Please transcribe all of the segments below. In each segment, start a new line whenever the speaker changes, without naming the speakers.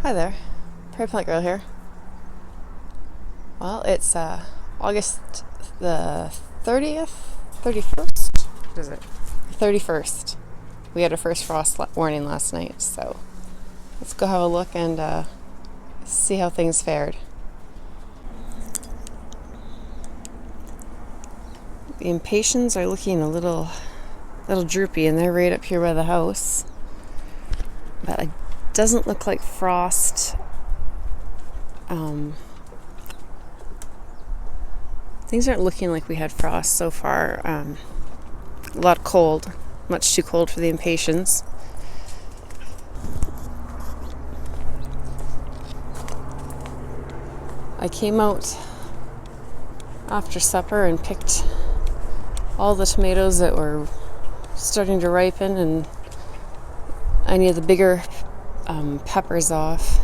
Hi there, Prairie Plant Girl here. Well, it's August the 30th, 31st? What is it? 31st. We had a first frost warning last night, so let's go have a look and see how things fared. The impatiens are looking a little droopy, and they're right up here by the house. But it doesn't look like frost. Things aren't looking like we had frost so far. A lot cold, much too cold for the impatiens. I came out after supper and picked all the tomatoes that were starting to ripen, and I needed the bigger peppers off.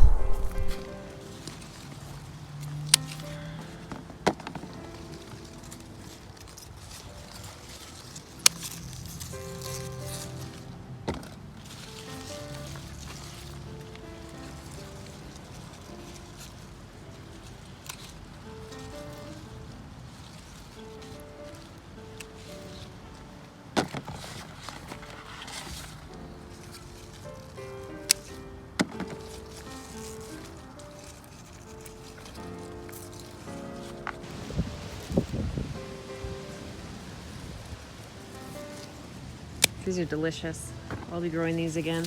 These are delicious. I'll be growing these again.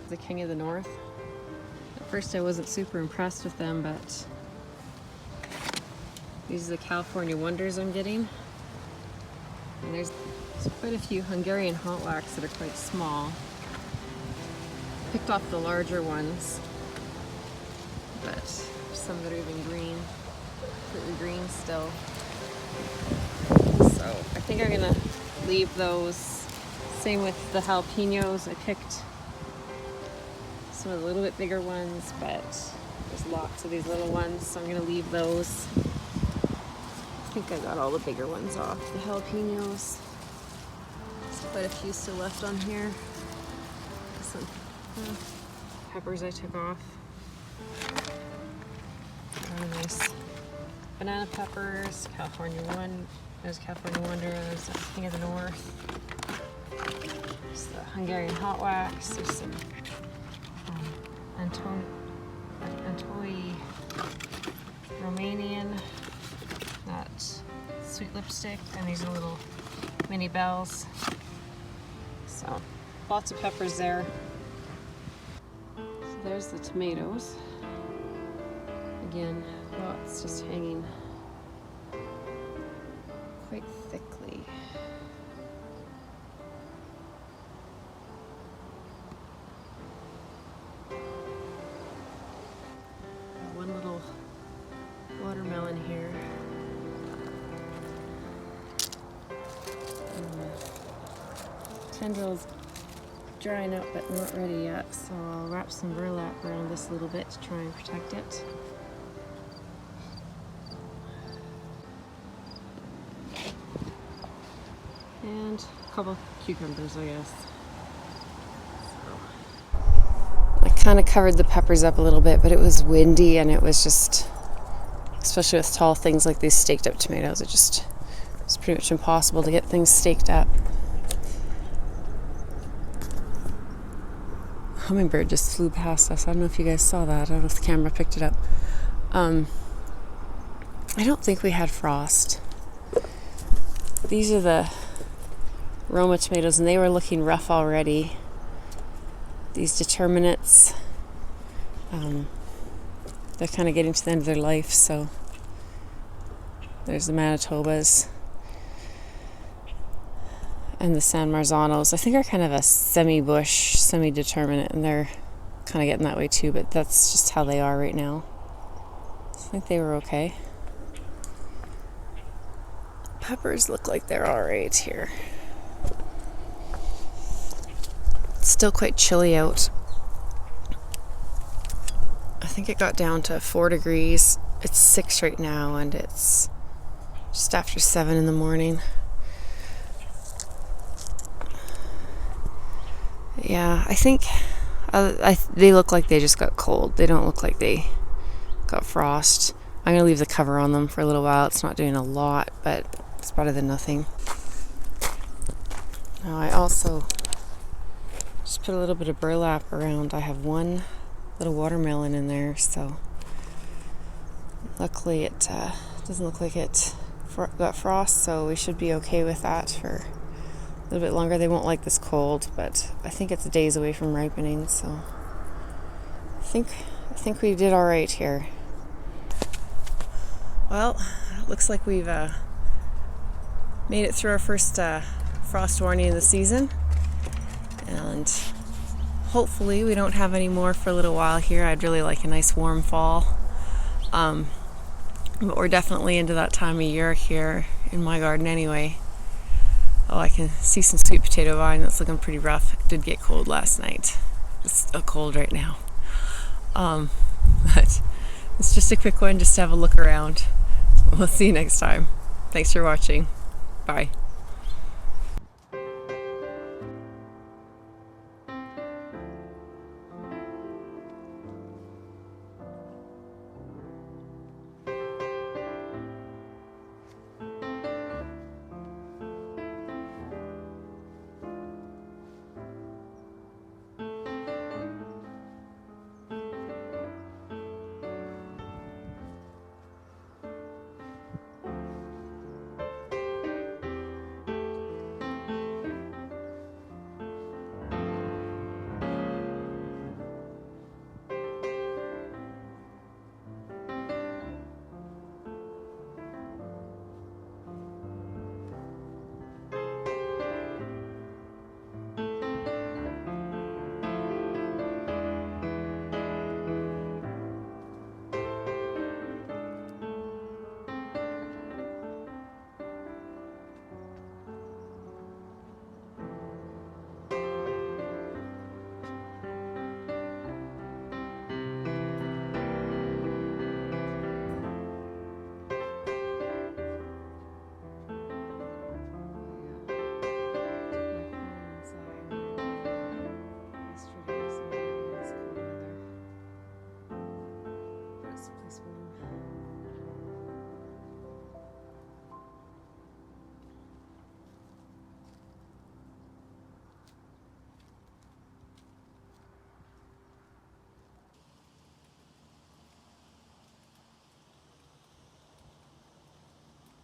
The King of the North. At first I wasn't super impressed with them, but these are the California Wonders I'm getting. And there's quite a few Hungarian hot wax that are quite small. Picked off the larger ones, but some that are even green, completely green still. So I think I'm gonna leave those. Same with the jalapenos. I picked some of the little bit bigger ones, but there's lots of these little ones, so I'm gonna leave those. I think I got all the bigger ones off. The jalapenos. There's quite a few still left on here. Some peppers I took off. Very nice. Banana peppers, California One. There's California Wonder. There's the King of the North. There's the Hungarian hot wax. There's some Antoi Romanian. That sweet lipstick, and these are little mini bells. So lots of peppers there. So there's the tomatoes. Again, lots just hanging quite thickly. One little watermelon here. Tendrils drying up but not ready yet, so I'll wrap some burlap around this a little bit to try and protect it. And a couple cucumbers, I guess. I kind of covered the peppers up a little bit, but it was windy, and it was just, especially with tall things like these staked up tomatoes, it was pretty much impossible to get things staked up. Hummingbird just flew past us. I don't know if you guys saw that. I don't know if the camera picked it up. I don't think we had frost. These are the Roma tomatoes, and they were looking rough already. These determinates, they're kind of getting to the end of their life, so there's the Manitobas. And the San Marzanos, I think, are kind of a semi-bush, semi-determinate, and they're kind of getting that way too, but that's just how they are right now. I think they were okay. Peppers look like they're all right here. It's still quite chilly out. I think it got down to 4 degrees. It's 6 right now, and it's just
just after 7 in the morning. Yeah, I think they look like they just got cold. They don't look like they got frost. I'm going to leave the cover on them for a little while. It's not doing a lot, but it's better than nothing. Now I also just put a little bit of burlap around. I have one little watermelon in there, so luckily it doesn't look like it got frost, so we should be okay with that for a little bit longer. They won't like this cold, but I think it's days away from ripening, so I think we did all right here. Well, it looks like we've made it through our first frost warning of the season, and hopefully we don't have any more for a little while here. I'd really like a nice warm fall, but we're definitely into that time of year here in my garden anyway. Oh, I can see some sweet potato vine that's looking pretty rough. It did get cold last night. It's still cold right now, but it's just a quick one just to have a look around. We'll see you next time. Thanks for watching. Bye.